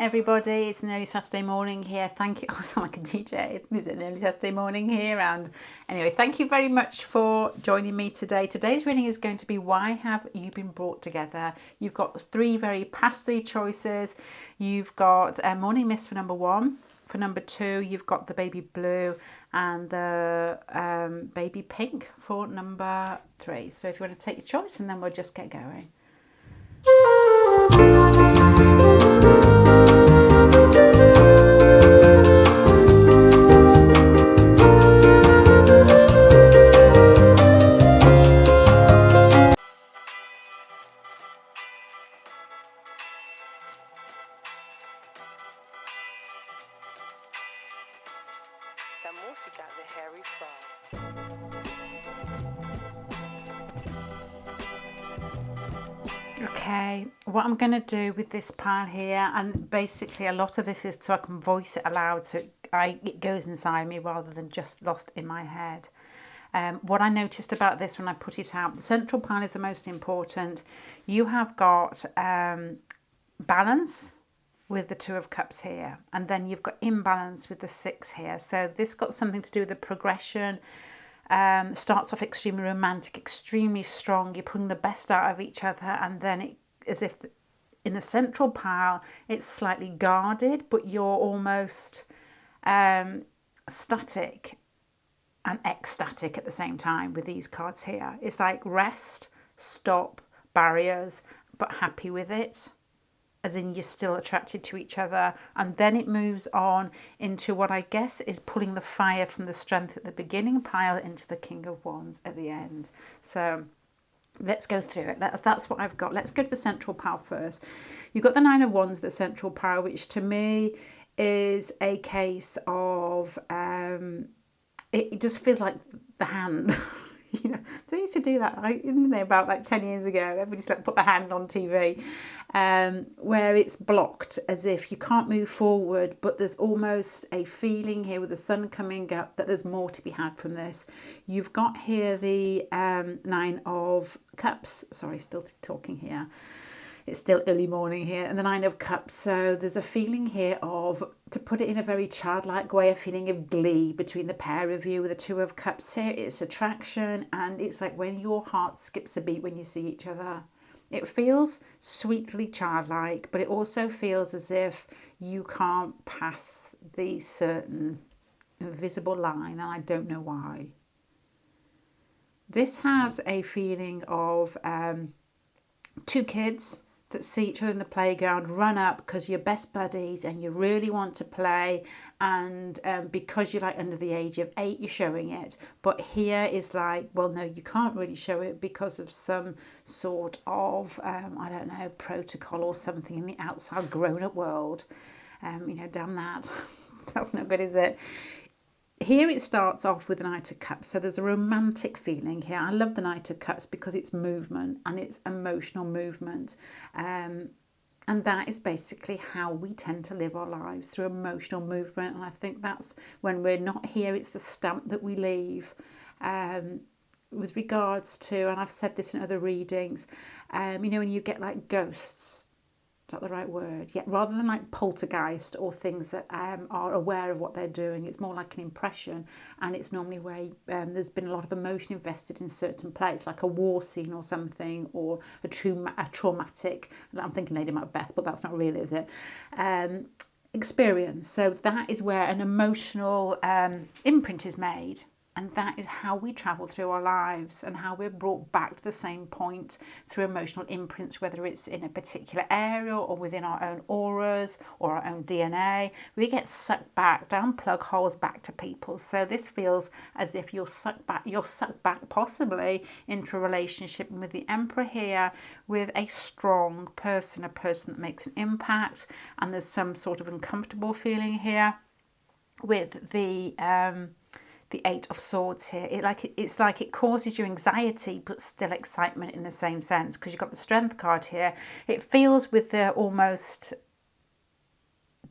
everybody, it's an early Saturday morning here. Thank you. I sound like a DJ. It's an early Saturday morning here, and anyway, thank you very much for joining me today. Today's reading is going to be Why Have You Been Brought Together? You've got three very pastel choices. You've got Morning Mist for number 1. For number 2, you've got the baby blue and the baby pink for number 3. So if you want to take your choice, and then we'll just get going. Okay, what I'm going to do with this pile here, and basically a lot of this is so I can voice it aloud, so it goes inside me rather than just lost in my head. What I noticed about this when I put it out, the central pile is the most important. You have got balance with the 2 of Cups here, and then you've got imbalance with the 6 here. So this got something to do with the progression. Starts off extremely romantic, extremely strong. You're putting the best out of each other, and then it, as if in the central pile, it's slightly guarded, but you're almost static and ecstatic at the same time with these cards here. It's like rest, stop, barriers, but happy with it. As in you're still attracted to each other, and then it moves on into what I guess is pulling the fire from the strength at the beginning pile into the King of Wands at the end. So let's go through it. That's what I've got. Let's go to the central pile first. You've got the 9 of Wands, the central pile, which to me is a case of it just feels like the hand. You know, they used to do that, didn't they, about like 10 years ago? Everybody's like put the hand on TV, where it's blocked, as if you can't move forward, but there's almost a feeling here with the sun coming up that there's more to be had from this. You've got here the 9 of Cups. Sorry, still talking here. It's still early morning here, and the 9 of Cups. So there's a feeling here of, to put it in a very childlike way, a feeling of glee between the pair of you. With the 2 of Cups here, it's attraction, and it's like when your heart skips a beat when you see each other. It feels sweetly childlike, but it also feels as if you can't pass the certain invisible line, and I don't know why. This has a feeling of 2 kids that see each other in the playground, run up because you're best buddies and you really want to play, and because you're like under the age of 8, you're showing it. But here is like, well, no, you can't really show it because of some sort of I don't know, protocol or something in the outside grown-up world. You know, damn that. That's not good, is it? Here it starts off with the Knight of Cups, so there's a romantic feeling here. I love the Knight of Cups because it's movement and it's emotional movement, and that is basically how we tend to live our lives, through emotional movement. And I think that's when we're not here, it's the stamp that we leave. With regards to, and I've said this in other readings, you know, when you get like ghosts, is that the right word? Yeah, rather than like poltergeist or things that are aware of what they're doing, it's more like an impression, and it's normally where there's been a lot of emotion invested in certain place, like a war scene or something, or a traumatic, I'm thinking Lady Macbeth, but that's not really, is it? Experience. So that is where an emotional imprint is made. And that is how we travel through our lives, and how we're brought back to the same point through emotional imprints, whether it's in a particular area or within our own auras or our own DNA. We get sucked back down plug holes back to people. So this feels as if you're sucked back possibly into a relationship with the Emperor here, with a strong person, a person that makes an impact, and there's some sort of uncomfortable feeling here with the 8 of Swords here. It's like it causes you anxiety but still excitement in the same sense, because you've got the Strength card here. It feels with the almost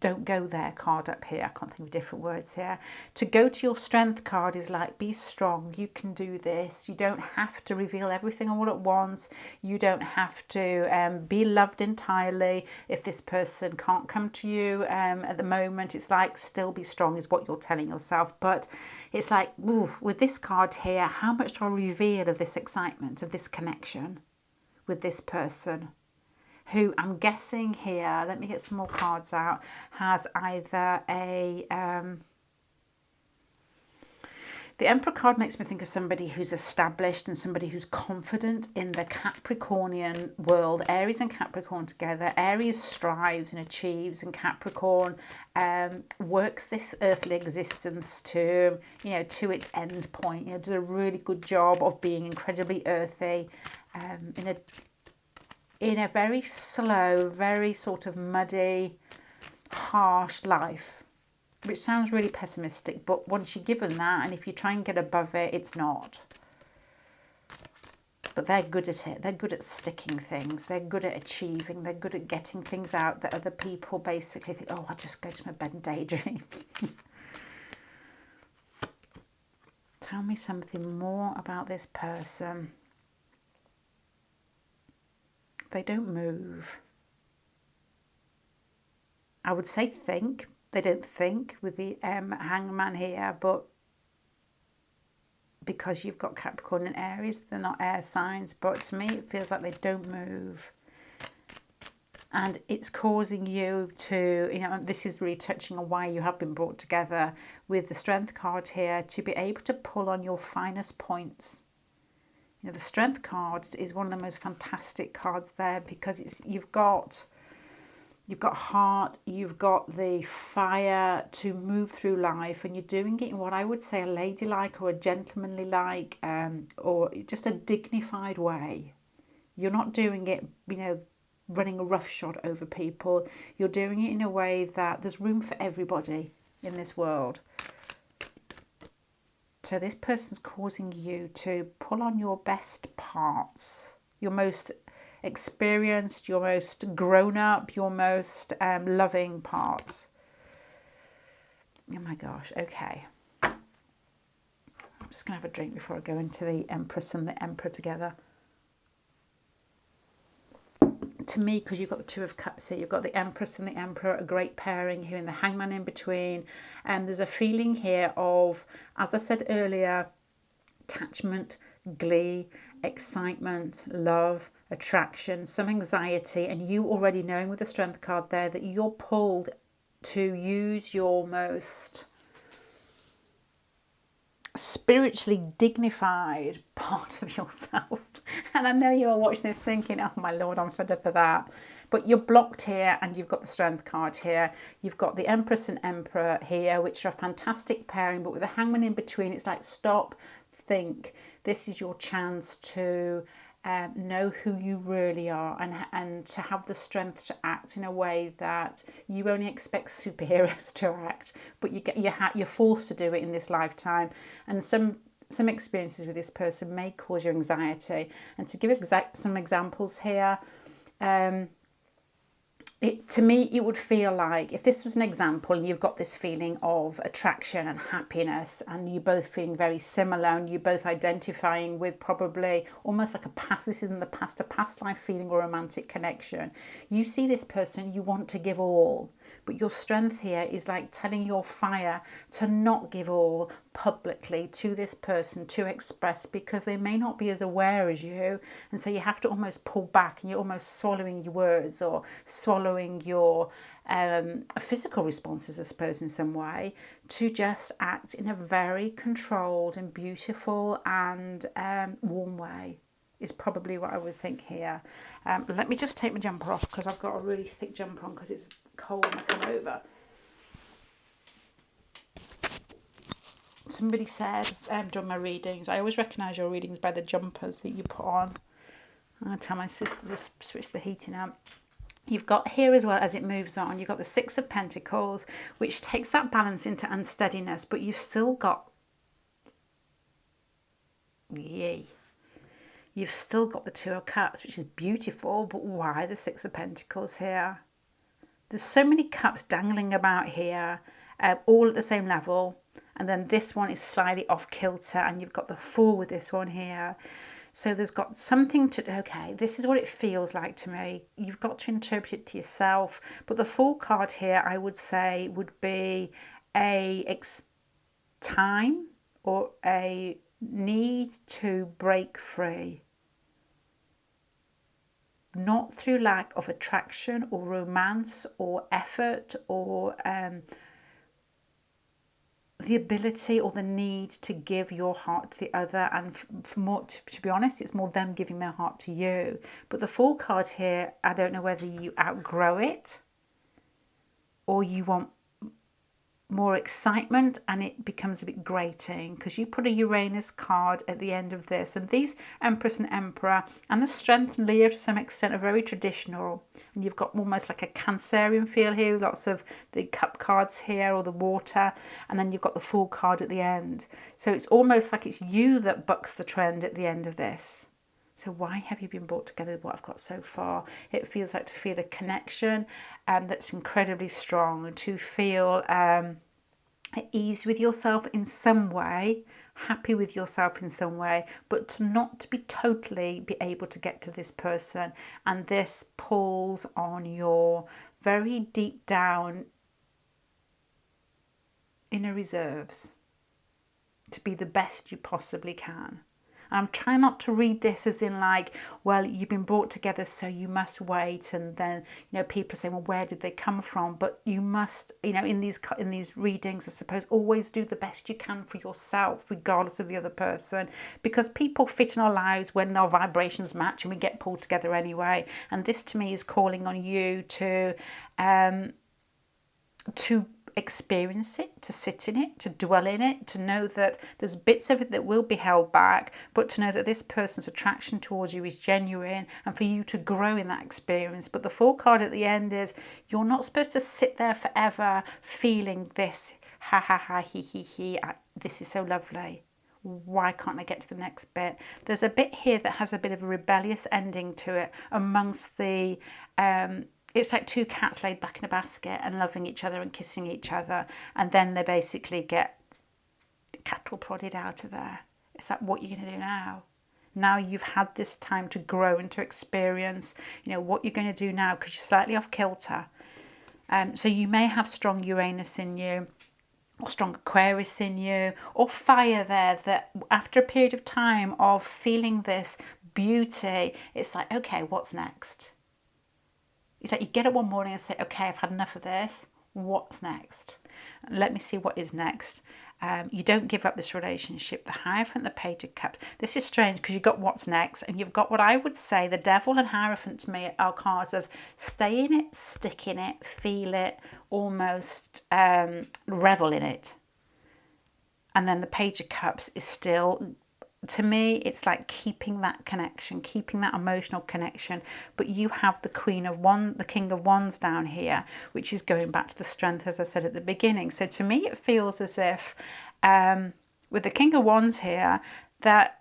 don't go there card up here. I can't think of different words here. To go to your strength card is like, be strong, you can do this. You don't have to reveal everything all at once. You don't have to be loved entirely. If this person can't come to you at the moment, it's like, still be strong is what you're telling yourself. But it's like, ooh, with this card here, how much do I reveal of this excitement, of this connection with this person? Who I'm guessing here, let me get some more cards out, has either a... the Emperor card makes me think of somebody who's established and somebody who's confident in the Capricornian world. Aries and Capricorn together. Aries strives and achieves, and Capricorn works this earthly existence to, you know, to its end point. You know, does a really good job of being incredibly earthy in a very slow, very sort of muddy, harsh life, which sounds really pessimistic, but once you're given that, and if you try and get above it, it's not. But they're good at it. They're good at sticking things. They're good at achieving. They're good at getting things out that other people basically think, oh, I'll just go to my bed and daydream. Tell me something more about this person. They don't move. I would say think. They don't think with the hangman here, but because you've got Capricorn and Aries, they're not air signs, but to me it feels like they don't move. And it's causing you to, you know, this is really touching on why you have been brought together with the Strength card here, to be able to pull on your finest points. You know, the Strength card is one of the most fantastic cards there, because it's you've got heart, you've got the fire to move through life, and you're doing it in what I would say a ladylike or a gentlemanly like, or just a dignified way. You're not doing it, you know, running a roughshod over people. You're doing it in a way that there's room for everybody in this world. So this person's causing you to pull on your best parts, your most experienced, your most grown up, your most loving parts. Oh my gosh, okay. I'm just going to have a drink before I go into the Empress and the Emperor together. To me, because you've got the Two of Cups here, you've got the Empress and the Emperor, a great pairing here, and the Hangman in between. And there's a feeling here of, as I said earlier, attachment, glee, excitement, love, attraction, some anxiety, and you already knowing with the Strength card there that you're pulled to use your most spiritually dignified part of yourself. And I know you are watching this thinking, oh my Lord, I'm fed up of that. But you're blocked here, and you've got the Strength card here. You've got the Empress and Emperor here, which are a fantastic pairing, but with the Hangman in between, it's like, stop, think. This is your chance to know who you really are, and to have the strength to act in a way that you only expect superheroes to act, but you're forced to do it in this lifetime. And some experiences with this person may cause you anxiety. And to give some examples here, to me, it would feel like, if this was an example, and you've got this feeling of attraction and happiness, and you're both feeling very similar, and you're both identifying with probably almost like a past life feeling or romantic connection. You see this person, you want to give all, but your Strength here is like telling your fire to not give all publicly to this person, to express, because they may not be as aware as you, and so you have to almost pull back, and you're almost swallowing your words, or swallowing your physical responses, I suppose, in some way, to just act in a very controlled and beautiful and warm way, is probably what I would think here. Let me just take my jumper off, because I've got a really thick jumper on because it's cold when I come over. Somebody said during my readings, I always recognise your readings by the jumpers that you put on. I tell my sister to switch the heating out. You've got here as well, as it moves on, you've got the Six of Pentacles, which takes that balance into unsteadiness, but you've still got, you've still got the Two of Cups, which is beautiful, but why the Six of Pentacles here? There's so many cups dangling about here, all at the same level. And then this one is slightly off kilter, and you've got the Fool with this one here. So there's got something to, okay, this is what it feels like to me. You've got to interpret it to yourself. But the Fool card here, I would say, would be a time or a need to break free. Not through lack of attraction or romance or effort or the ability or the need to give your heart to the other, and for more, to be honest, it's more them giving their heart to you. But the Fool card here, I don't know whether you outgrow it or you want more excitement and it becomes a bit grating, because you put a Uranus card at the end of this, and these Empress and Emperor and the Strength and Leo to some extent are very traditional, and you've got almost like a Cancerian feel here, lots of the cup cards here or the water, and then you've got the Fool card at the end. So it's almost like it's you that bucks the trend at the end of this. So why have you been brought together with what I've got so far? It feels like to feel a connection that's incredibly strong, to feel at ease with yourself in some way, happy with yourself in some way, but to not be totally be able to get to this person. And this pulls on your very deep down inner reserves to be the best you possibly can. I'm trying not to read this as in like, well, you've been brought together, so you must wait. And then, you know, people are saying, well, where did they come from? But you must, you know, in these readings, I suppose, always do the best you can for yourself, regardless of the other person, because people fit in our lives when our vibrations match and we get pulled together anyway. And this to me is calling on you to experience it, to sit in it, to dwell in it, to know that there's bits of it that will be held back, but to know that this person's attraction towards you is genuine, and for you to grow in that experience. But the Fool card at the end is, you're not supposed to sit there forever feeling this, ha ha ha, he, this is so lovely. Why can't I get to the next bit? There's a bit here that has a bit of a rebellious ending to it amongst the it's like two cats laid back in a basket and loving each other and kissing each other, and then they basically get cattle prodded out of there. It's like, what are you going to do now? Now you've had this time to grow and to experience, you know, what you're going to do now, because you're slightly off kilter. So you may have strong Uranus in you, or strong Aquarius in you, or fire there, that after a period of time of feeling this beauty, it's like, okay, what's next? It's like you get up one morning and say, okay, I've had enough of this. What's next? Let me see what is next. You don't give up this relationship. The Hierophant, the Page of Cups. This is strange because you've got what's next, and you've got what I would say the Devil and Hierophant to me are cards of stay in it, stick in it, feel it, almost revel in it. And then the Page of Cups is still, to me, it's like keeping that connection, keeping that emotional connection. But you have the Queen of Wands, the King of Wands down here, which is going back to the Strength, as I said at the beginning. So to me, it feels as if with the King of Wands here, that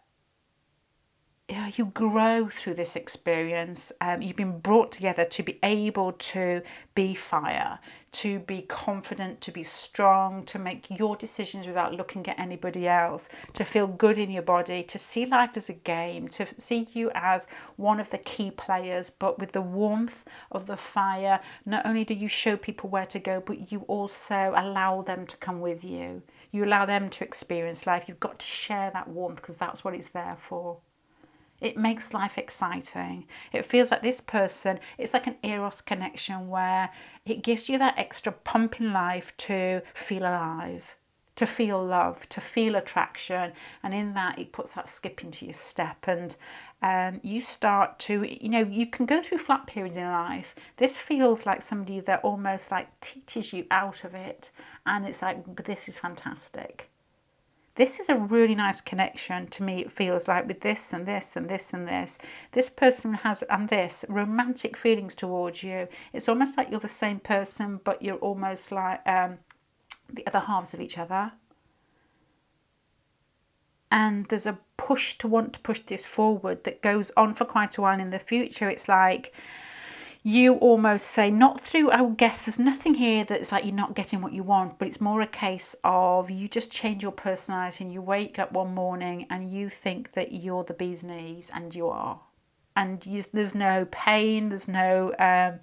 you grow through this experience. You've been brought together to be able to be fire, to be confident, to be strong, to make your decisions without looking at anybody else, to feel good in your body, to see life as a game, to see you as one of the key players, but with the warmth of the fire. Not only do you show people where to go, but you also allow them to come with you. You allow them to experience life. You've got to share that warmth, because that's what it's there for. It makes life exciting. It feels like this person, it's like an Eros connection where it gives you that extra pump in life to feel alive, to feel love, to feel attraction. And in that, it puts that skip into your step. And you start to, you know, you can go through flat periods in life. This feels like somebody that almost like teaches you out of it. And it's like, this is fantastic. This is a really nice connection to me. It feels like with this and this and this and this. This person has, and this, romantic feelings towards you. It's almost like you're the same person, but you're almost like the other halves of each other. And there's a push to want to push this forward that goes on for quite a while in the future. It's like you almost say, not through, I would guess there's nothing here that's like you're not getting what you want, but it's more a case of you just change your personality and you wake up one morning and you think that you're the bee's knees, and you are. And there's no pain, there's no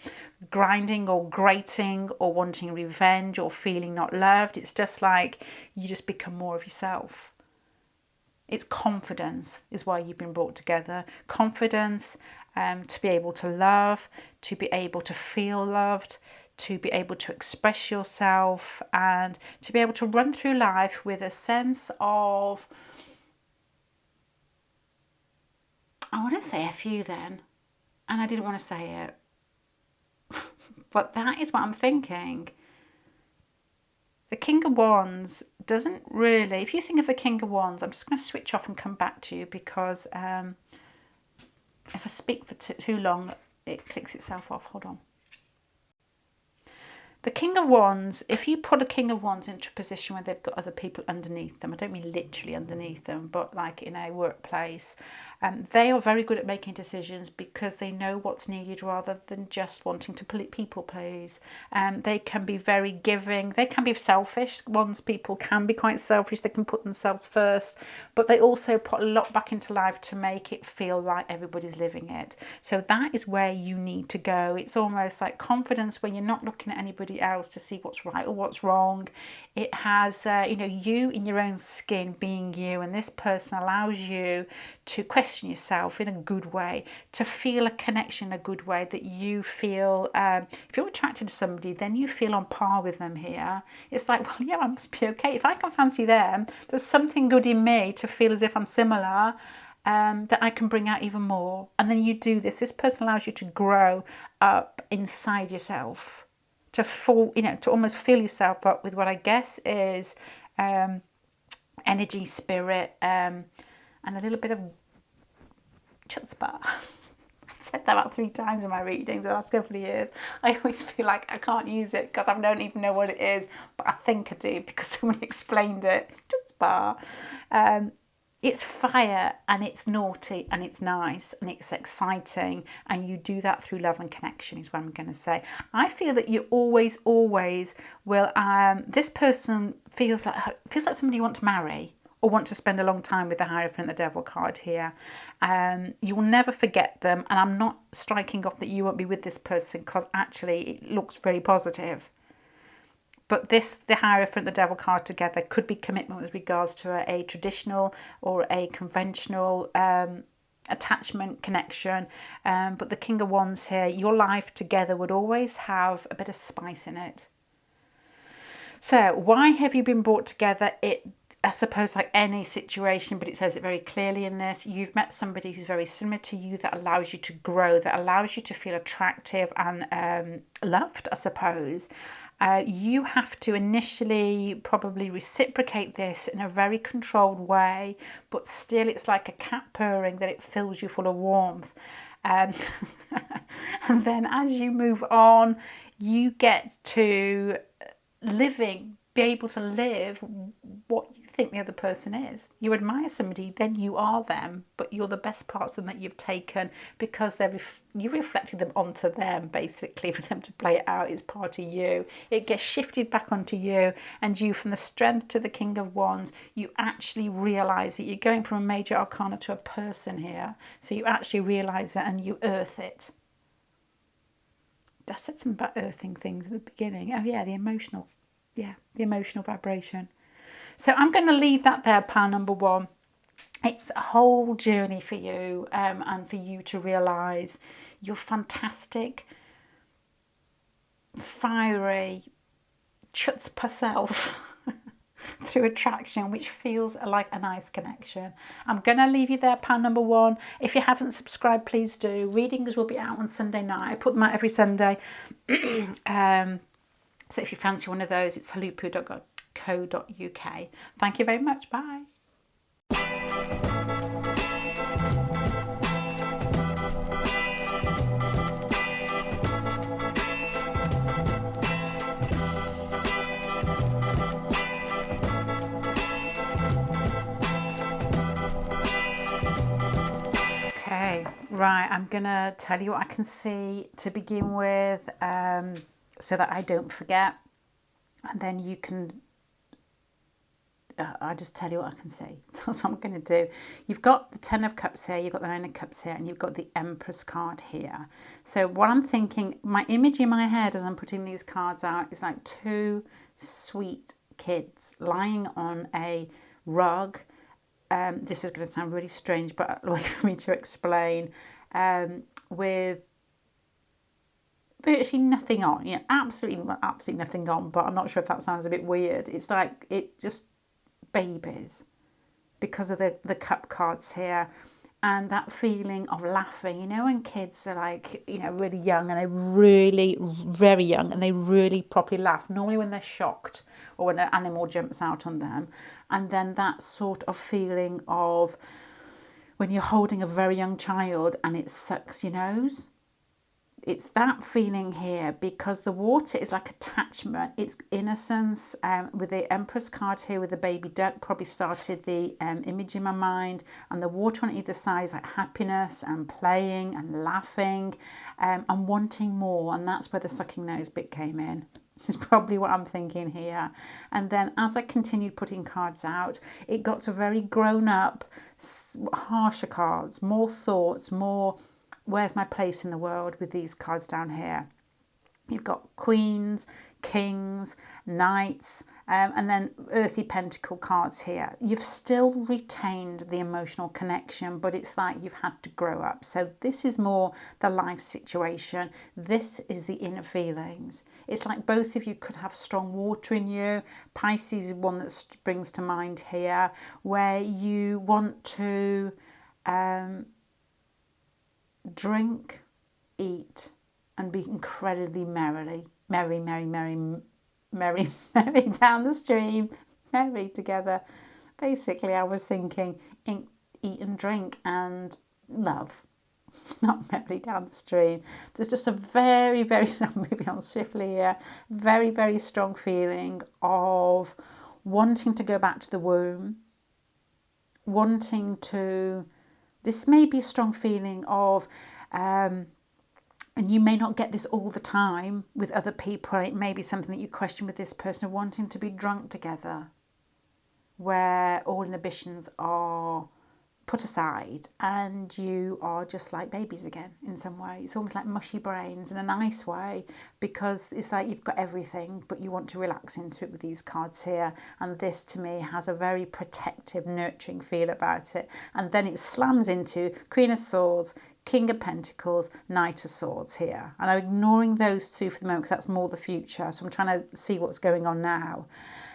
grinding or grating or wanting revenge or feeling not loved. It's just like you just become more of yourself. It's confidence is why you've been brought together. Confidence, to be able to love, to be able to feel loved, to be able to express yourself, and to be able to run through life with a sense of, I want to say a few then, and I didn't want to say it, but that is what I'm thinking. The King of Wands doesn't really, if you think of the King of Wands, I'm just going to switch off and come back to you, because if I speak for too long, it clicks itself off. Hold on. The King of Wands, if you put a King of Wands into a position where they've got other people underneath them, I don't mean literally underneath them, but like in a workplace, they are very good at making decisions because they know what's needed rather than just wanting to people please. They can be very giving. They can be selfish. Wands people can be quite selfish. They can put themselves first, but they also put a lot back into life to make it feel like everybody's living it. So that is where you need to go. It's almost like confidence where you're not looking at anybody else to see what's right or what's wrong. It has, you in your own skin being you, and this person allows you to question yourself in a good way, to feel a connection in a good way, that you feel, if you're attracted to somebody, then you feel on par with them here. It's like, well, yeah, I must be okay. If I can fancy them, there's something good in me to feel as if I'm similar, that I can bring out even more. And then you do this. This person allows you to grow up inside yourself, to fall, to almost fill yourself up with what I guess is energy, spirit, and a little bit of chutzpah. I've said that about 3 times in my readings the last couple of years. I always feel like I can't use it because I don't even know what it is, but I think I do because someone explained it. Chutzpah. It's fire, and it's naughty, and it's nice, and it's exciting, and you do that through love and connection is what I'm going to say. I feel that you always will, this person feels like somebody you want to marry or want to spend a long time with. The Hierophant, the Devil card here. You will never forget them, and I'm not striking off that you won't be with this person because actually it looks very positive. But the Hierophant, the Devil card together could be commitment with regards to a traditional or a conventional attachment, connection. But the King of Wands here, your life together would always have a bit of spice in it. So why have you been brought together? I suppose like any situation, but it says it very clearly in this. You've met somebody who's very similar to you, that allows you to grow, that allows you to feel attractive and loved, I suppose. You have to initially probably reciprocate this in a very controlled way, but still it's like a cat purring, that it fills you full of warmth. And then as you move on, you get to be able to live what you think the other person is. You admire somebody, then you are them, but you're the best parts of them that you've taken because you reflected them onto them, basically, for them to play it out. It's part of you. It gets shifted back onto you, and you, from the Strength to the King of Wands, you actually realise that you're going from a major arcana to a person here. So you actually realise that, and you earth it. I said something about earthing things at the beginning. Oh yeah, the emotional vibration. So I'm going to leave that there, pile number 1. It's a whole journey for you, and for you to realise your fantastic, fiery, chutzpah self through attraction, which feels like a nice connection. I'm going to leave you there, pile number 1. If you haven't subscribed, please do. Readings will be out on Sunday night. I put them out every Sunday. So if you fancy one of those, it's huluppu.co.uk. Thank you very much. Bye. Okay, Right, I'm going to tell you what I can see to begin with, so that I don't forget. And then you can, I'll just tell you what I can see. That's what I'm going to do. You've got the Ten of Cups here, you've got the Nine of Cups here, and you've got the Empress card here. So what I'm thinking, my image in my head as I'm putting these cards out is like two sweet kids lying on a rug. This is going to sound really strange, but wait for me to explain. With virtually nothing on, absolutely nothing on. But I'm not sure if that sounds a bit weird. It's like just babies because of the cup cards here, and that feeling of laughing. When kids are like really young, and they're really very young, and they really properly laugh. Normally when they're shocked or when an animal jumps out on them. And then that sort of feeling of when you're holding a very young child and it sucks your nose. It's that feeling here, because the water is like attachment. It's innocence. With the Empress card here with the baby duck probably started the image in my mind. And the water on either side is like happiness and playing and laughing and wanting more. And that's where the sucking nose bit came in. Is probably what I'm thinking here. And then as I continued putting cards out, it got to very grown up, harsher cards, more thoughts, more where's my place in the world with these cards down here. You've got queens, kings, knights, and then earthly pentacle cards here. You've still retained the emotional connection, but it's like you've had to grow up. So this is more the life situation. This is the inner feelings. It's like both of you could have strong water in you. Pisces is one that springs to mind here, where you want to drink, eat, and be incredibly merry down the stream, merry together. Basically, I was thinking eat and drink and love, not merry down the stream. There's just a very, very, I'm moving on swiftly here, very, very strong feeling of wanting to go back to the womb, this may be a strong feeling of, and you may not get this all the time with other people. It may be something that you question with this person, of wanting to be drunk together, where all inhibitions are put aside and you are just like babies again in some way. It's almost like mushy brains in a nice way, because it's like you've got everything but you want to relax into it with these cards here. And this to me has a very protective, nurturing feel about it. And then it slams into Queen of Swords, King of Pentacles, Knight of Swords here. And I'm ignoring those two for the moment because that's more the future. So I'm trying to see what's going on now.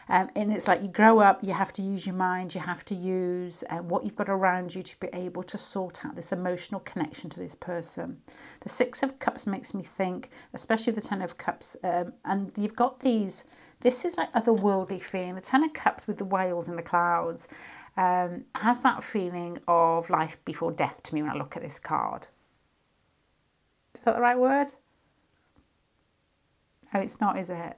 And it's like you grow up, you have to use your mind, you have to use what you've got around you to be able to sort out this emotional connection to this person. The Six of Cups makes me think, especially the Ten of Cups, and you've got this is like otherworldly feeling. The Ten of Cups with the whales in the clouds has that feeling of life before death to me when I look at this card. Is that the right word? No, it's not, is it?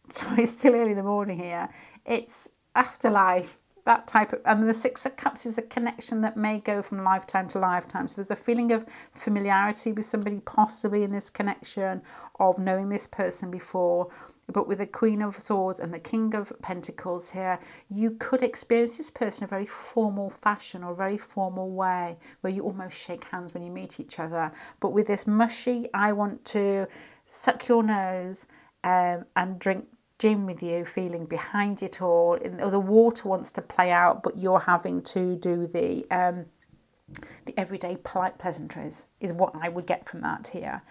So it's still early in the morning here. It's afterlife, that type of, and the Six of Cups is the connection that may go from lifetime to lifetime. So there's a feeling of familiarity with somebody possibly in this connection, of knowing this person before. But with the Queen of Swords and the King of Pentacles here, you could experience this person in a very formal fashion or a very formal way, where you almost shake hands when you meet each other. But with this mushy, I want to suck your nose and drink gin with you feeling behind it all, or the water wants to play out, but you're having to do the everyday polite pleasantries, is what I would get from that here.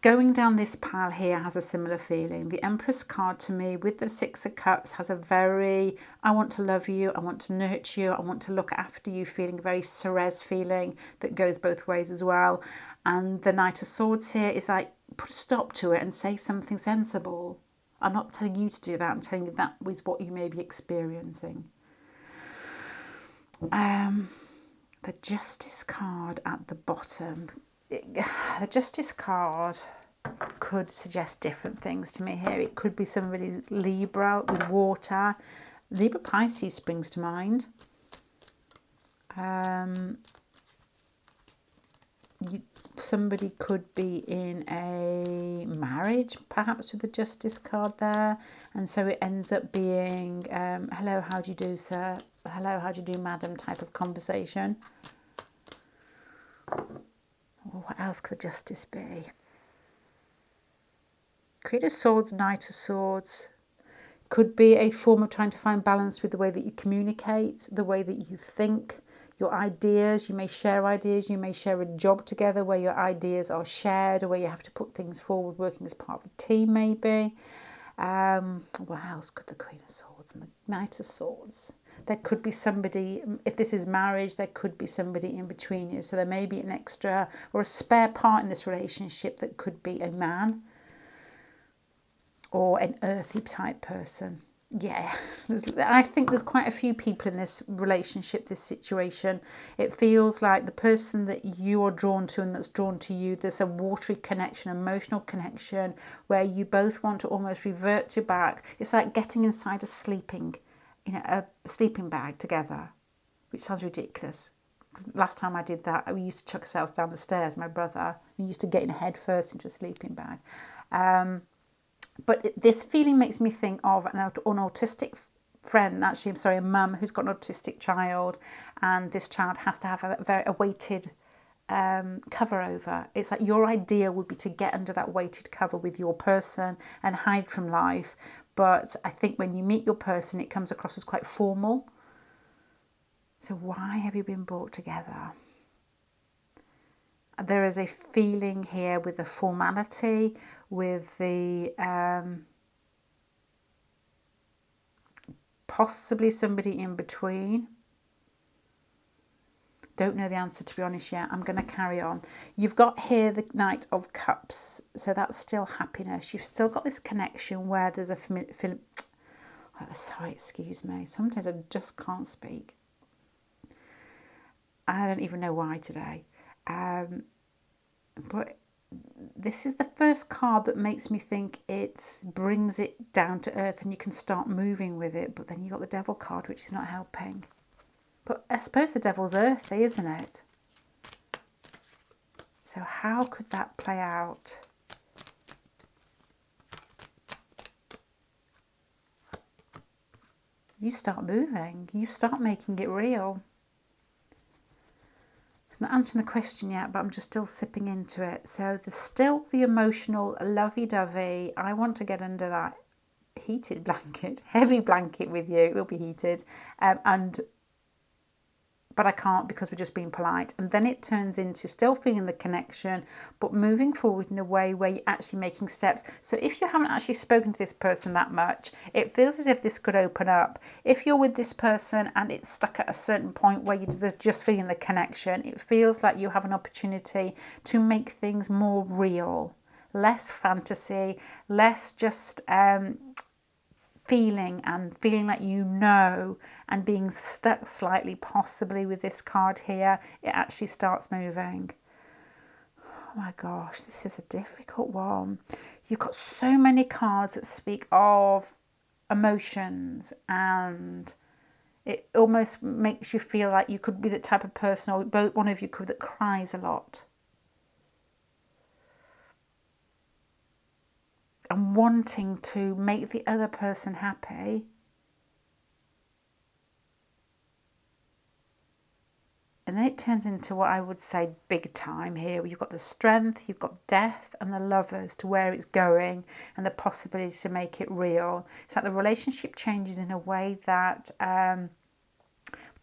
Going down this pile here has a similar feeling. The Empress card to me with the Six of Cups has a very, I want to love you, I want to nurture you, I want to look after you feeling, a very Ceres feeling that goes both ways as well. And the Knight of Swords here is like, put a stop to it and say something sensible. I'm not telling you to do that, I'm telling you that is what you may be experiencing. The Justice card at the bottom. The Justice card could suggest different things to me here. It could be somebody's Libra with water. Libra Pisces springs to mind. somebody could be in a marriage, perhaps with the Justice card there. And so it ends up being, hello, how do you do, sir? Hello, how do you do, madam, type of conversation. Or what else could the Justice be? Queen of Swords, Knight of Swords. Could be a form of trying to find balance with the way that you communicate, the way that you think, your ideas. You may share ideas, you may share a job together where your ideas are shared, or where you have to put things forward working as part of a team maybe. What else could the Queen of Swords and the Knight of Swords? There could be somebody, if this is marriage, there could be somebody in between you. So there may be an extra or a spare part in this relationship that could be a man or an earthy type person. Yeah, I think there's quite a few people in this relationship, this situation. It feels like the person that you are drawn to and that's drawn to you, there's a watery connection, emotional connection, where you both want to almost revert to back. It's like getting inside a sleeping bag together, which sounds ridiculous. Last time I did that, we used to chuck ourselves down the stairs, my brother. We used to get in head first into a sleeping bag. But this feeling makes me think of an autistic friend, actually, a mum who's got an autistic child, and this child has to have a weighted cover over. It's like your idea would be to get under that weighted cover with your person and hide from life. But I think when you meet your person, it comes across as quite formal. So why have you been brought together? There is a feeling here with the formality, with the possibly somebody in between. Don't know the answer, to be honest, yet. I'm going to carry on. You've got here the Knight of Cups, so that's still happiness. You've still got this connection where there's a sorry, excuse me. Sometimes I just can't speak. I don't even know why today. But this is the first card that makes me think it brings it down to earth and you can start moving with it. But then you've got the Devil card, which is not helping. But I suppose the Devil's earthy, isn't it? So how could that play out? You start moving. You start making it real. Not answering the question yet, but I'm just still sipping into it. So there's still the emotional lovey-dovey. I want to get under that heated blanket, heavy blanket with you. It will be heated, but I can't because we're just being polite. And then it turns into still feeling the connection, but moving forward in a way where you're actually making steps. So if you haven't actually spoken to this person that much, it feels as if this could open up. If you're with this person and it's stuck at a certain point where you're just feeling the connection, it feels like you have an opportunity to make things more real, less fantasy, less just feeling like you know, and being stuck slightly possibly with this card here. It actually starts moving. Oh my gosh, this is a difficult one. You've got so many cards that speak of emotions, and it almost makes you feel like you could be the type of person, or both one of you could, that cries a lot. And wanting to make the other person happy. And then it turns into what I would say big time here. You've got the Strength, you've got Death, and the Lovers, to where it's going and the possibility to make it real. It's like the relationship changes in a way that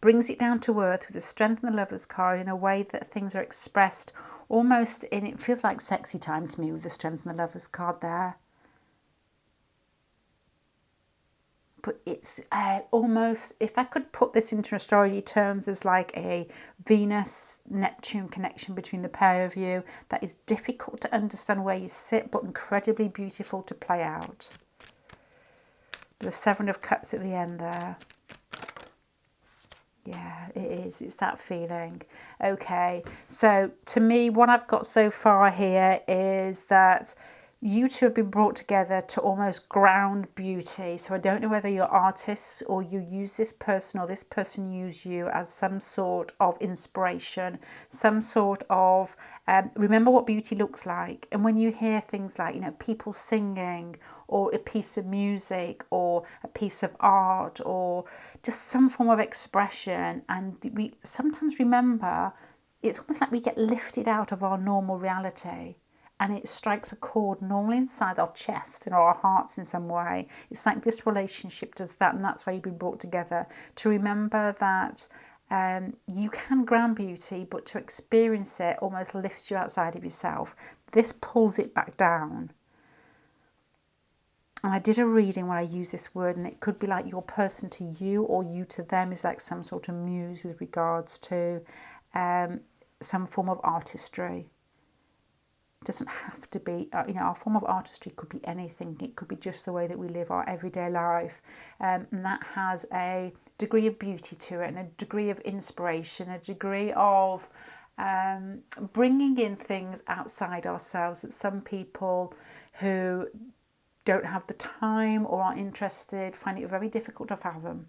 brings it down to earth with the Strength and the Lovers card, in a way that things are expressed almost in, it feels like sexy time to me with the Strength and the Lovers card there. But it's almost, if I could put this into astrology terms, there's like a Venus-Neptune connection between the pair of you that is difficult to understand where you sit, but incredibly beautiful to play out. The Seven of Cups at the end there. Yeah, it is. It's that feeling. Okay, so to me, what I've got so far here is that you two have been brought together to almost ground beauty. So I don't know whether you're artists or you use this person or this person use you as some sort of inspiration, some sort of remember what beauty looks like. And when you hear things like, you know, people singing or a piece of music or a piece of art or just some form of expression, and we sometimes remember, it's almost like we get lifted out of our normal reality. And it strikes a chord normally inside our chest and our hearts in some way. It's like this relationship does that, and that's why you've been brought together, to remember that you can ground beauty, but to experience it almost lifts you outside of yourself. This pulls it back down. And I did a reading where I use this word, and it could be like your person to you or you to them is like some sort of muse with regards to some form of artistry. Doesn't have to be, you know, our form of artistry could be anything. It could be just the way that we live our everyday life, and that has a degree of beauty to it and a degree of inspiration, a degree of bringing in things outside ourselves that some people who don't have the time or aren't interested find it very difficult to fathom.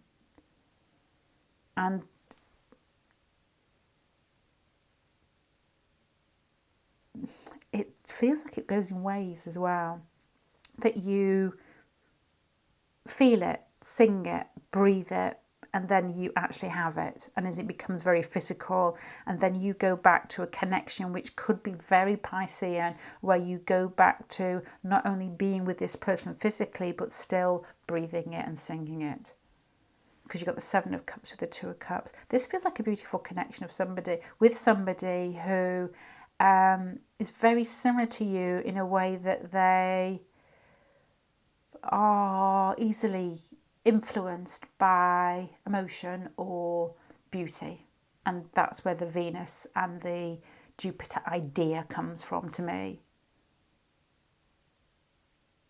And it feels like it goes in waves as well, that you feel it, sing it, breathe it, and then you actually have it. And as it becomes very physical, and then you go back to a connection which could be very Piscean, where you go back to not only being with this person physically, but still breathing it and singing it. Because you've got the Seven of Cups with the Two of Cups. This feels like a beautiful connection of somebody with somebody who is very similar to you in a way that they are easily influenced by emotion or beauty. And that's where the Venus and the Jupiter idea comes from to me.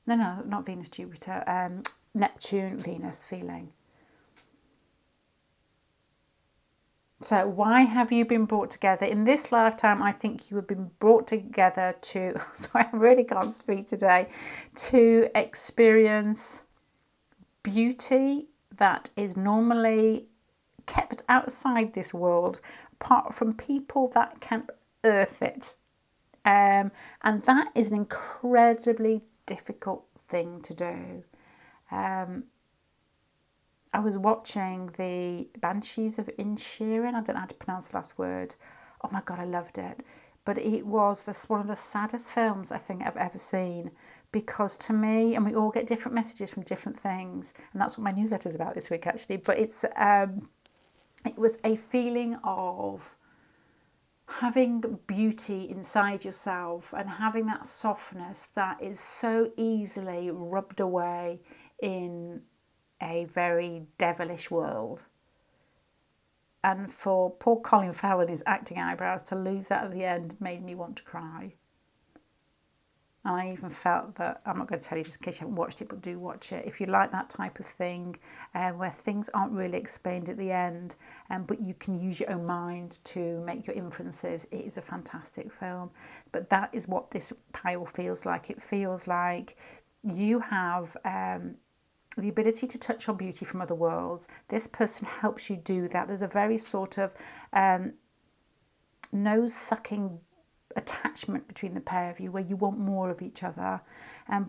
No, not Venus, Jupiter. Neptune, Venus feeling. So why have you been brought together? In this lifetime, I think you have been brought together to, sorry, I really can't speak today, to experience beauty that is normally kept outside this world, apart from people that can earth it. And that is an incredibly difficult thing to do. I was watching the Banshees of Inisherin. I don't know how to pronounce the last word. Oh my God, I loved it. But it was one of the saddest films I think I've ever seen. Because to me, and we all get different messages from different things. And that's what my newsletter's about this week, actually. But it was a feeling of having beauty inside yourself and having that softness that is so easily rubbed away in a very devilish world. And for poor Colin Farrell and his acting eyebrows to lose that at the end made me want to cry. And I even felt that, I'm not going to tell you just in case you haven't watched it, but do watch it. If you like that type of thing, where things aren't really explained at the end, but you can use your own mind to make your inferences, it is a fantastic film. But that is what this pile feels like. It feels like you have the ability to touch on beauty from other worlds. This person helps you do that. There's a very sort of nose-sucking attachment between the pair of you where you want more of each other.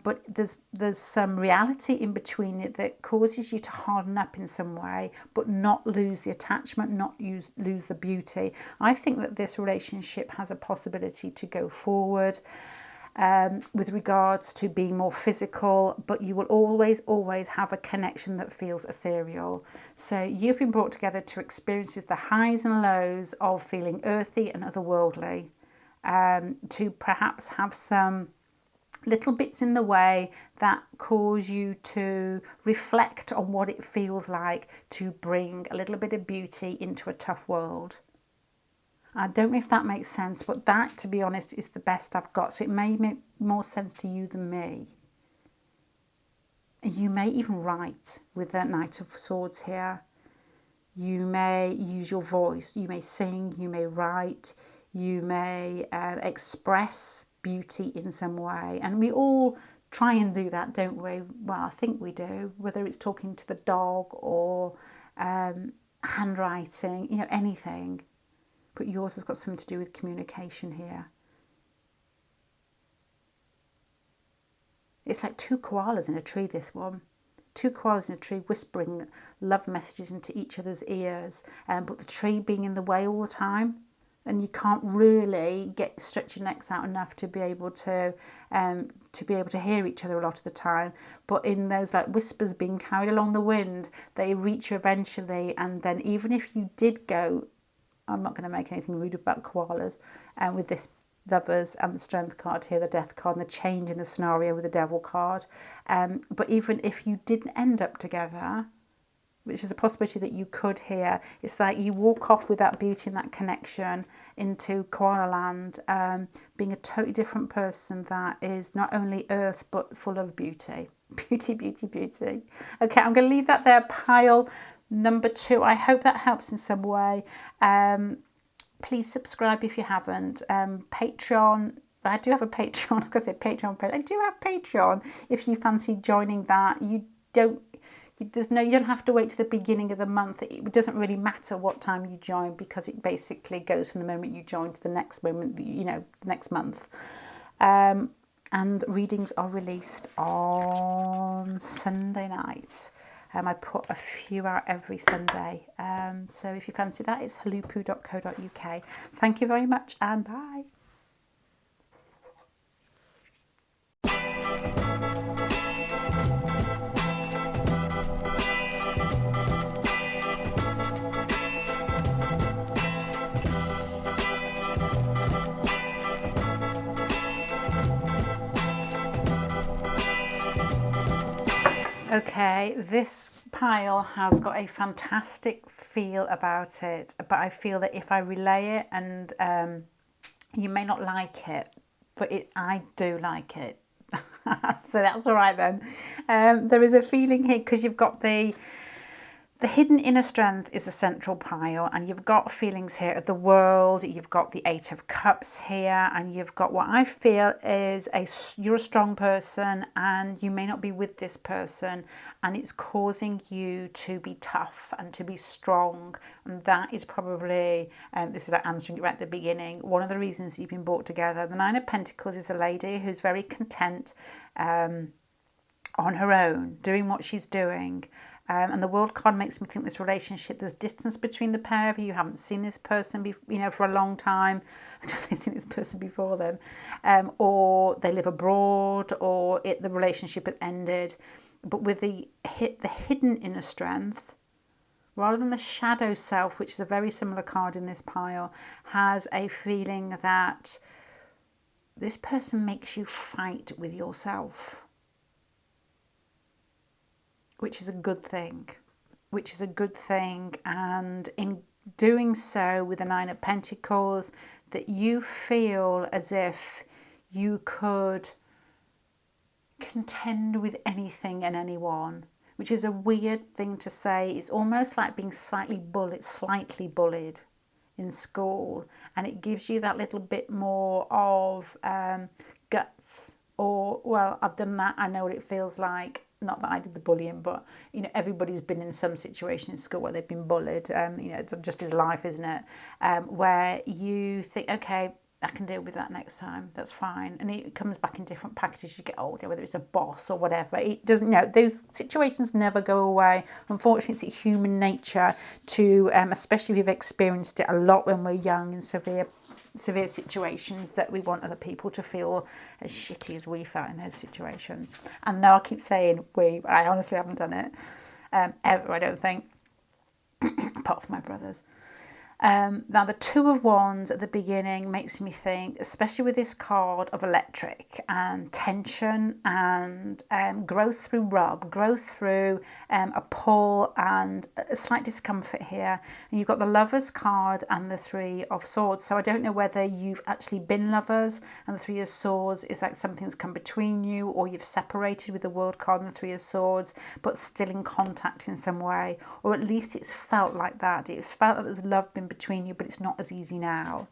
But there's some reality in between it that causes you to harden up in some way, but not lose the attachment, not lose the beauty. I think that this relationship has a possibility to go forward. With regards to being more physical, but you will always have a connection that feels ethereal. So you've been brought together to experience the highs and lows of feeling earthy and otherworldly, to perhaps have some little bits in the way that cause you to reflect on what it feels like to bring a little bit of beauty into a tough world. I don't know if that makes sense, but that, to be honest, is the best I've got. So it may make more sense to you than me. You may even write with the Knight of Swords here. You may use your voice. You may sing. You may write. You may express beauty in some way. And we all try and do that, don't we? Well, I think we do, whether it's talking to the dog or handwriting, you know, anything. But yours has got something to do with communication here. It's like two koalas in a tree, this one. Two koalas in a tree whispering love messages into each other's ears, but the tree being in the way all the time. And you can't really stretch your necks out enough to be able to hear each other a lot of the time. But in those like whispers being carried along the wind, they reach you eventually. And then even if you did go, I'm not going to make anything rude about koalas, and with this Lovers and the Strength card here, the Death card, and the change in the scenario with the Devil card. But even if you didn't end up together, which is a possibility that you could here, it's like you walk off with that beauty and that connection into Koala Land, being a totally different person that is not only earth but full of beauty. Beauty, beauty, beauty. Okay, I'm going to leave that there, pile number 2. I hope that helps in some way. Please subscribe if you haven't. Patreon, I do have a Patreon. I'm going to say Patreon. I do have Patreon. If you fancy joining that, you don't have to wait to the beginning of the month. It doesn't really matter what time you join, because it basically goes from the moment you join to the next moment, you know, next month. And readings are released on Sunday night. I put a few out every Sunday. So if you fancy that, it's huluppu.co.uk. Thank you very much, and bye. Okay, this pile has got a fantastic feel about it, but I feel that if I relay it, and you may not like it, but I do like it. So that's all right then. There is a feeling here, because you've got the hidden inner strength is a central pile, and you've got feelings here of the world. You've got the 8 of Cups here, and you've got what I feel is you're a strong person, and you may not be with this person, and it's causing you to be tough and to be strong. And that is probably, this is answering it right at the beginning, one of the reasons you've been brought together. The 9 of Pentacles is a lady who's very content on her own, doing what she's doing. And the World card makes me think this relationship, there's distance between the pair of you. You haven't seen this person, for a long time. Because they've seen this person before them, or they live abroad, or the relationship has ended. But with the hidden inner strength, rather than the shadow self, which is a very similar card in this pile, has a feeling that this person makes you fight with yourself. Which is a good thing. And in doing so with the 9 of Pentacles, that you feel as if you could contend with anything and anyone, which is a weird thing to say. It's almost like being slightly bullied in school, and it gives you that little bit more of guts, or, well, I've done that, I know what it feels like. Not that I did the bullying, but everybody's been in some situation in school where they've been bullied. It's just is life, isn't it? Where you think, okay, I can deal with that next time. That's fine. And it comes back in different packages as you get older, whether it's a boss or whatever. It doesn't. Those situations never go away. Unfortunately, it's human nature to, especially if we've experienced it a lot when we're young in severe situations, that we want other people to feel as shitty as we felt in those situations. And no, I keep saying we, but I honestly haven't done it ever, I don't think, apart from my brothers. Now the 2 of Wands at the beginning makes me think, especially with this card, of electric and tension and growth through rub, growth through a pull and a slight discomfort here. And you've got the Lovers card and the 3 of Swords. So I don't know whether you've actually been lovers and the 3 of Swords is like something's come between you, or you've separated with the World card and the 3 of Swords, but still in contact in some way, or at least it's felt like that. It's felt that there's love been between you, but it's not as easy now.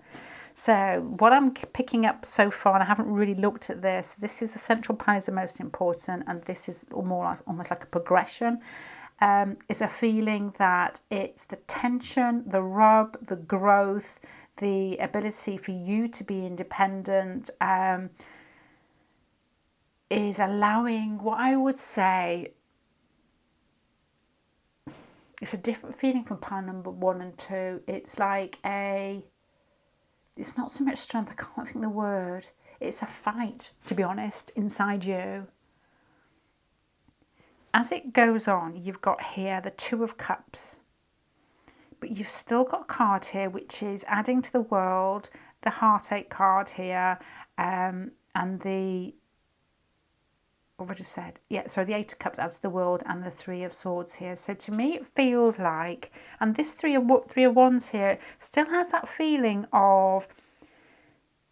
So what I'm picking up so far, and I haven't really looked at this, this is the central pile is the most important, and this is almost like a progression. It's a feeling that it's the tension, the rub, the growth, the ability for you to be independent, is allowing what I would say, it's a different feeling from pile number 1 and 2. It's like it's not so much strength, I can't think the word. It's a fight, to be honest, inside you. As it goes on, you've got here the 2 of Cups. But you've still got a card here, which is adding to the world, the heartache card here, and the, what have I just said? Yeah, so the 8 of Cups adds to the world, and the 3 of Swords here. So to me, it feels like, and this 3 of Wands here still has that feeling of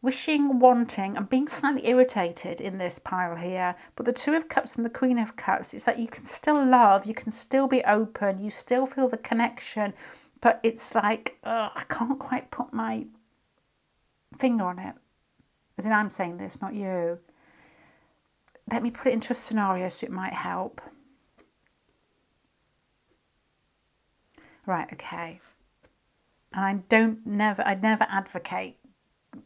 wishing, wanting, and being slightly irritated in this pile here. But the 2 of Cups and the Queen of Cups, it's like you can still love, you can still be open, you still feel the connection, but it's like, I can't quite put my finger on it. As in, I'm saying this, not you. Let me put it into a scenario so it might help. Right, okay. And I'd never advocate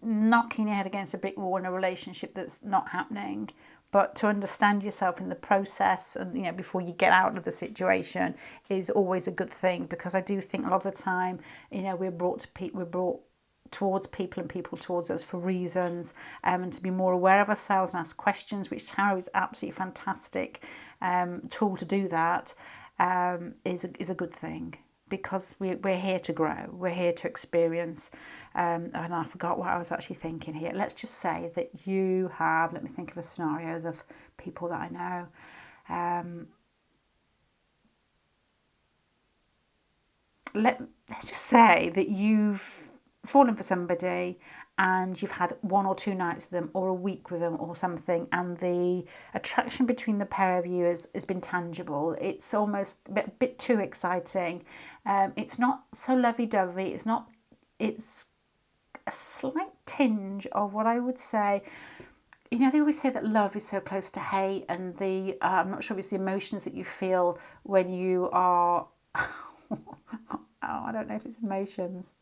knocking your head against a brick wall in a relationship that's not happening, but to understand yourself in the process and, you know, before you get out of the situation is always a good thing, because I do think a lot of the time, you know, we're brought towards people and people towards us for reasons, and to be more aware of ourselves and ask questions, which tarot is absolutely fantastic tool to do that, is a good thing, because we're here to grow, we're here to experience. And I forgot what I was actually thinking here. Let's just say that you have, let me think of a scenario of people that I know. Let's just say that you've fallen for somebody and you've had 1 or 2 nights with them, or a week with them or something, and the attraction between the pair of you has been tangible. It's almost a bit too exciting. It's not so lovey-dovey. It's a slight tinge of what I would say, you know, they always say that love is so close to hate, and I'm not sure if it's the emotions that you feel when you are, I don't know if it's emotions.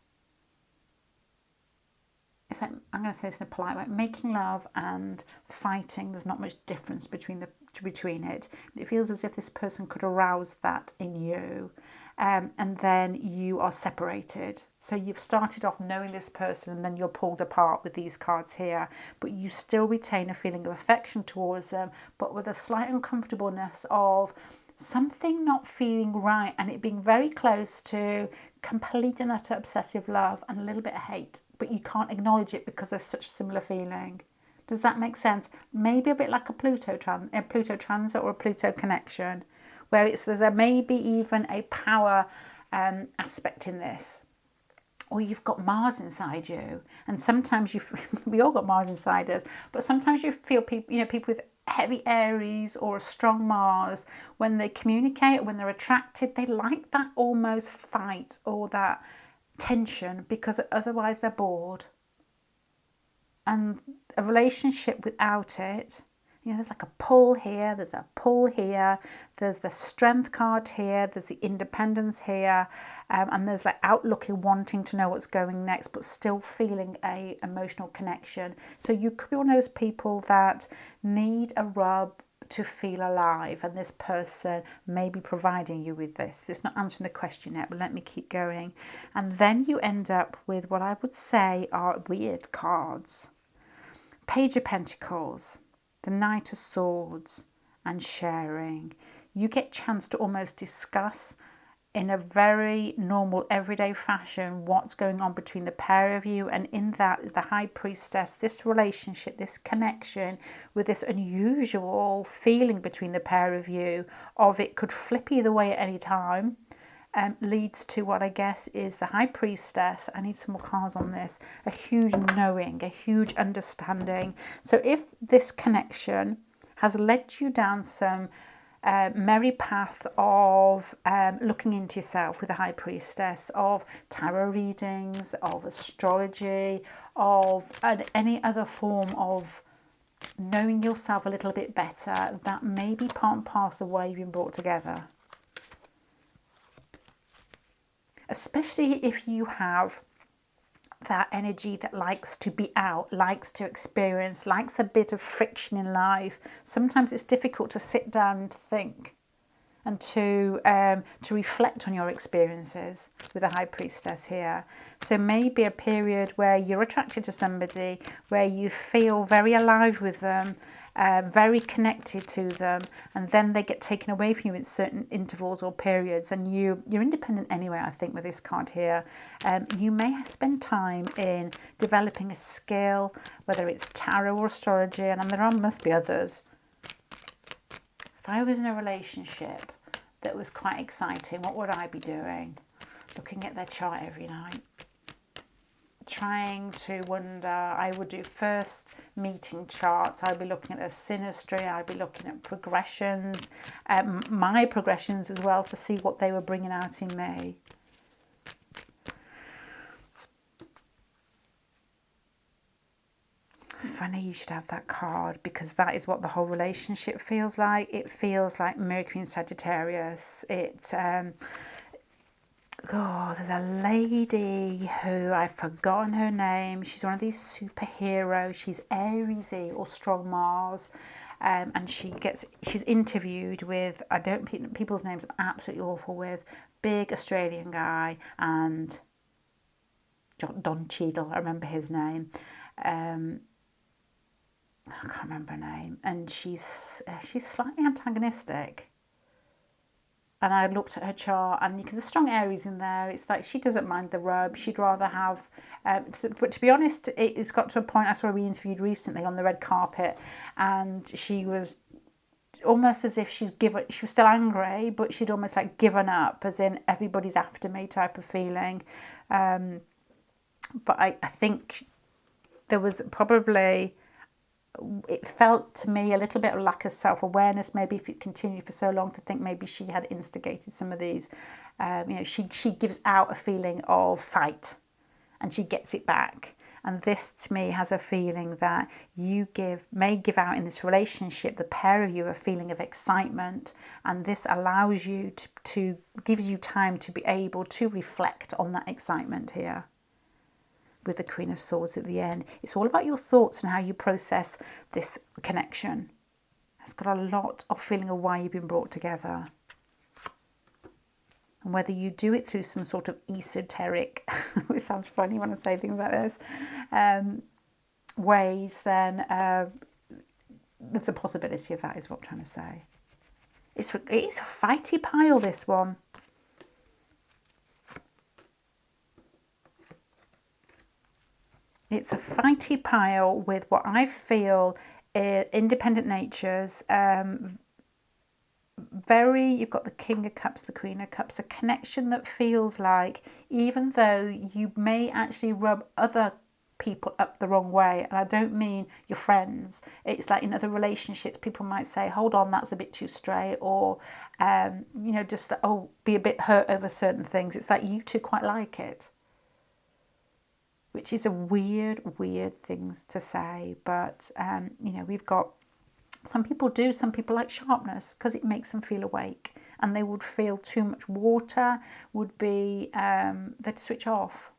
It's like, I'm going to say this in a polite way, making love and fighting, there's not much difference between it. It feels as if this person could arouse that in you, and then you are separated. So you've started off knowing this person, and then you're pulled apart with these cards here, but you still retain a feeling of affection towards them, but with a slight uncomfortableness of something not feeling right, and it being very close to complete and utter obsessive love and a little bit of hate, but you can't acknowledge it because there's such a similar feeling. Does that make sense? Maybe a bit like a Pluto transit or a Pluto connection, where there's maybe even a power aspect in this. Or you've got Mars inside you, and sometimes we all got Mars inside us, but sometimes you feel people with heavy Aries or a strong Mars, when they communicate, when they're attracted, they like that almost fight or that tension, because otherwise they're bored. And a relationship without it, you know, there's like a pull here, there's a pull here, there's the strength card here, there's the independence here, and there's like outlook and wanting to know what's going next, but still feeling a emotional connection. So you could be one of those people that need a rub to feel alive, and this person may be providing you with this. It's not answering the question yet, but let me keep going. And then you end up with what I would say are Wierd cards. Page of Pentacles, the Knight of Swords, and sharing. You get a chance to almost discuss in a very normal, everyday fashion what's going on between the pair of you, and in that, the High Priestess, this relationship, this connection with this unusual feeling between the pair of you, of it could flip either way at any time, leads to what I guess is the High Priestess. I need some more cards on this. A huge knowing, a huge understanding. So if this connection has led you down some merry path of looking into yourself with the High Priestess, of tarot readings, of astrology, of any other form of knowing yourself a little bit better, that may be part and parcel of why you've been brought together. Especially if you have that energy that likes to be out, likes to experience, likes a bit of friction in life. Sometimes it's difficult to sit down and to think and to reflect on your experiences with the High Priestess here. So maybe a period where you're attracted to somebody, where you feel very alive with them, very connected to them, and then they get taken away from you in certain intervals or periods, and you're independent anyway, I think, with this card here. You may spend time in developing a skill, whether it's tarot or astrology, and there must be others. If I was in a relationship that was quite exciting, what would I be doing? Looking at their chart every night. Trying to wonder, I would do first meeting charts, I'd be looking at their synastry, I'd be looking at progressions, my progressions as well, to see what they were bringing out in me. Funny you should have that card, because that is what the whole relationship feels like. It feels like Mercury in Sagittarius. There's a lady who I've forgotten her name. She's one of these superheroes. She's Aries-y or strong Mars. And she's interviewed with, people's names I'm absolutely awful with, big Australian guy and Don Cheadle, I remember his name. I can't remember her name, and she's slightly antagonistic. And I looked at her chart, and there's strong Aries in there. It's like she doesn't mind the rub. She'd rather have, but to be honest, it's got to a point. I saw her interviewed recently on the red carpet, and she was almost as if she was still angry, but she'd almost like given up, as in everybody's after me type of feeling. But I think there was probably, it felt to me a little bit of lack of self-awareness, maybe if it continued for so long, to think maybe she had instigated some of these. She gives out a feeling of fight and she gets it back. And this to me has a feeling that you may give out in this relationship, the pair of you, a feeling of excitement, and this allows you to gives you time to be able to reflect on that excitement here. With the Queen of Swords at the end. It's all about your thoughts and how you process this connection. It's got a lot of feeling of why you've been brought together. And whether you do it through some sort of esoteric, which sounds funny when I say things like this, ways, then there's a possibility of that, is what I'm trying to say. It's a fighty pile, this one. It's a fighty pile with what I feel independent natures. You've got the King of Cups, the Queen of Cups, a connection that feels like, even though you may actually rub other people up the wrong way, and I don't mean your friends, it's like in other relationships, people might say, hold on, that's a bit too straight, or, be a bit hurt over certain things. It's like you two quite like it. Which is a weird thing to say, but we've got, some people like sharpness because it makes them feel awake, and they would feel too much water would be, they'd switch off.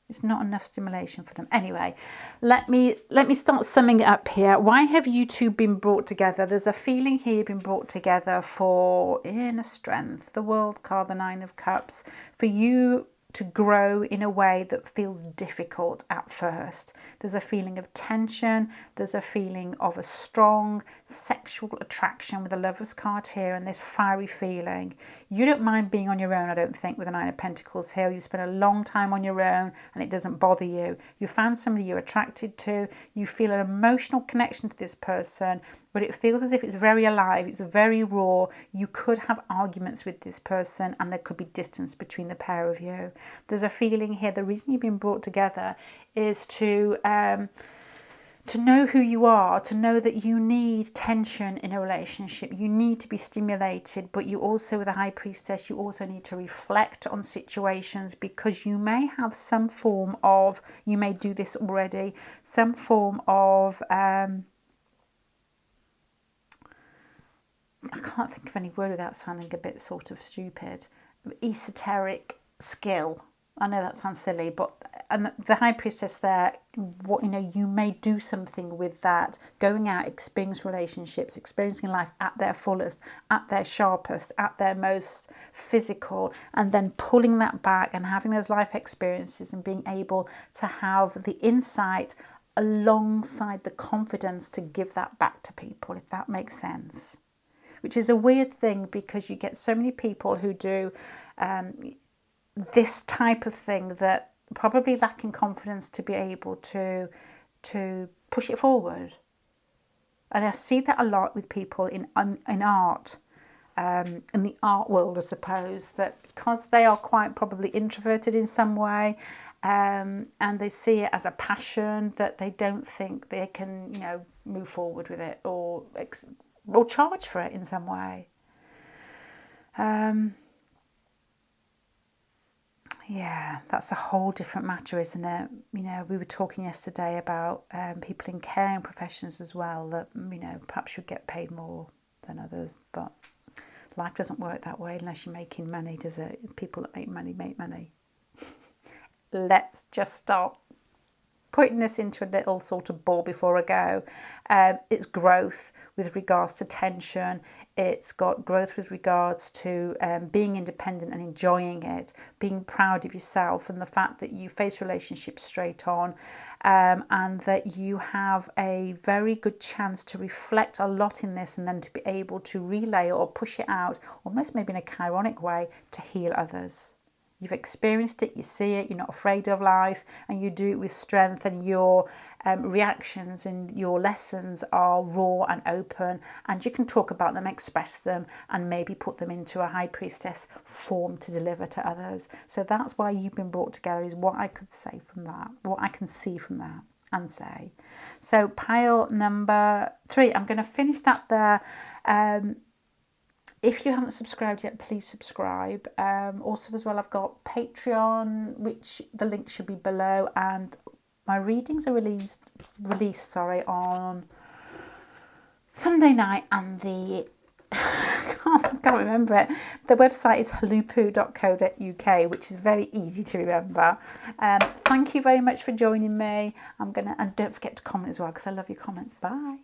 It's not enough stimulation for them. Anyway, let me start summing it up here. Why have you two been brought together? There's a feeling here you've been brought together for inner strength, the World card, the Nine of Cups, for you to grow in a way that feels difficult at first. There's a feeling of tension. There's a feeling of a strong sexual attraction with the Lover's card here, and this fiery feeling. You don't mind being on your own, I don't think, with the Nine of Pentacles here. You spend a long time on your own and it doesn't bother you. You found somebody you're attracted to. You feel an emotional connection to this person, but it feels as if it's very alive. It's very raw. You could have arguments with this person and there could be distance between the pair of you. There's a feeling here, the reason you've been brought together is to to know who you are, to know that you need tension in a relationship, you need to be stimulated, but you also, with a High Priestess, you also need to reflect on situations, because you may have some form of, you may do this already, some form of, I can't think of any word without sounding a bit sort of stupid, esoteric skill. I know that sounds silly, but and the High Priestess there, what, you know, you may do something with that, going out, experiencing relationships, experiencing life at their fullest, at their sharpest, at their most physical, and then pulling that back and having those life experiences and being able to have the insight alongside the confidence to give that back to people, if that makes sense. Which is a weird thing, because you get so many people who do this type of thing that probably lacking confidence to be able to push it forward. And I see that a lot with people in art, in the art world, I suppose, that because they are quite probably introverted in some way, and they see it as a passion, that they don't think they can, you know, move forward with it or charge for it in some way. Yeah, that's a whole different matter, isn't it? You know, we were talking yesterday about people in caring professions as well, that, you know, perhaps should get paid more than others, but life doesn't work that way unless you're making money, does it? People that make money make money. Let's just stop putting this into a little sort of ball before I go. It's growth with regards to tension. It's got growth with regards to being independent and enjoying it, being proud of yourself and the fact that you face relationships straight on, and that you have a very good chance to reflect a lot in this, and then to be able to relay or push it out, almost maybe in a chironic way, to heal others. You've experienced it, you see it, you're not afraid of life, and you do it with strength, and your reactions and your lessons are raw and open, and you can talk about them, express them, and maybe put them into a High Priestess form to deliver to others. So that's why you've been brought together, is what I could say from that, what I can see from that and say. So pile number 3, I'm going to finish that there. If you haven't subscribed yet, please subscribe. Also, as well, I've got Patreon, which the link should be below, and my readings are released on Sunday night, and the I can't remember it. The website is HULUPPU.co.uk, which is very easy to remember. Thank you very much for joining me. And don't forget to comment as well, because I love your comments. Bye.